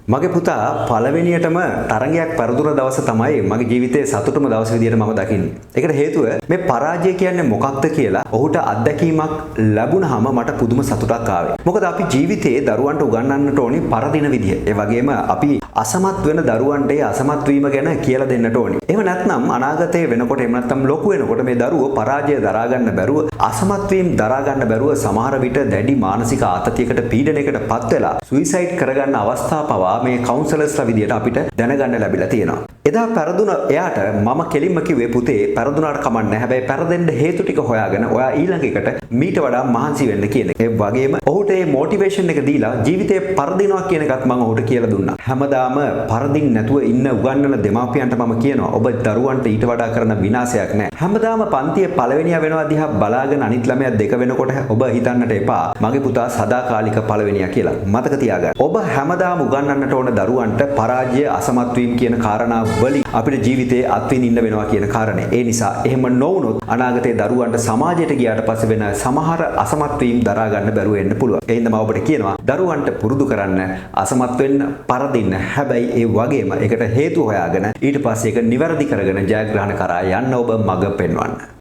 මගේ පුතා පළවෙනියටම තරගයක් පෙරදුන දවස තමයි මගේ ජීවිතයේ සතුටුම දවස විදියට මම දකින්නේ. ඒකට හේතුව මේ පරාජය කියන්නේ මොකක්ද කියලා ඔහුට අත්දැකීමක් ලැබුණාම මට පුදුම සතුටක් ආවේ. මොකද අපි ජීවිතයේ දරුවන්ට උගන්වන්නට ඕනි පරදින විදිය. ඒ වගේම අපි අසමත් වෙන දරුවන්ට ඒ අසමත් වීම ගැන කියලා දෙන්නට ඕනි. එහෙම නැත්නම් අනාගතයේ වෙනකොට එහෙම නැත්නම් ලොකු වෙනකොට මේ දරුවෝ පරාජය දරා ගන්න බැරුව අසමත් වීම දරා ගන්න බැරුව සමහර විට දැඩි මානසික ආතතියකට පීඩනයකට පත් වෙලා සුයිසයිඩ් කරගන්න අවස්ථා පවා මේ කවුන්සලර්ස්ලා විදියට අපිට දැනගන්න ලැබිලා තියෙනවා. එදා පෙරදුන එයාට මම කෙලින්ම කිව්වේ පුතේ පෙරදුනාට කමක් නැහැ. හැබැයි පෙරදෙන්න හේතු ටික හොයාගෙන ඔයා ඊළඟ එකට මීට වඩා මහන්සි වෙන්න කියන එක. ඒ වගේම ඔහුට මේ මොටිවේෂන් එක දීලා ජීවිතේ පරදිනවා කියන එකත් මම ඔහුට කියලා දුන්නා. හැමදාම පරදින්න නැතුව ඉන්න උගන්වන දෙමාපියන්ට මම කියනවා ඔබ දරුවන්ට ඊට වඩා කරන විනාශයක් නැහැ. හැමදාම පන්තියේ පළවෙනියා වෙනවා දිහා බලාගෙන අනිත් ළමයා දෙක වෙනකොට ඔබ හිතන්නට එපා මගේ පුතා සදාකාලික පළවෙනියා කියලා. මතක තියාගන්න. ඔබ හැමදාම උගන්වන්නට ඕන දරුවන්ට පරාජය අසමත් වීම කියන කාරණා වලින් අපිට ජීවිතේ අත්විඳින්න වෙනවා කියන කාරණේ. ඒ නිසා එහෙම නොවුනොත් අනාගතයේ දරුවන්ට සමාජයට ගියාට පස්සේ වෙන සමහර අසමත් වීම දරා ගන්න බැරුව එන්න පුළුවන්. ඒ හින්දා මම ඔබට කියනවා දරුවන්ට පුරුදු කරන්න අසමත් වෙන්න පරදින්න. හැබැයි ඒ වගේම ඒකට හේතු හොයාගෙන ඊට පස්සේ ඒක නිවැරදි කරගෙන ජයග්‍රහණ කරා යන්න ඔබ මඟ පෙන්වන්න.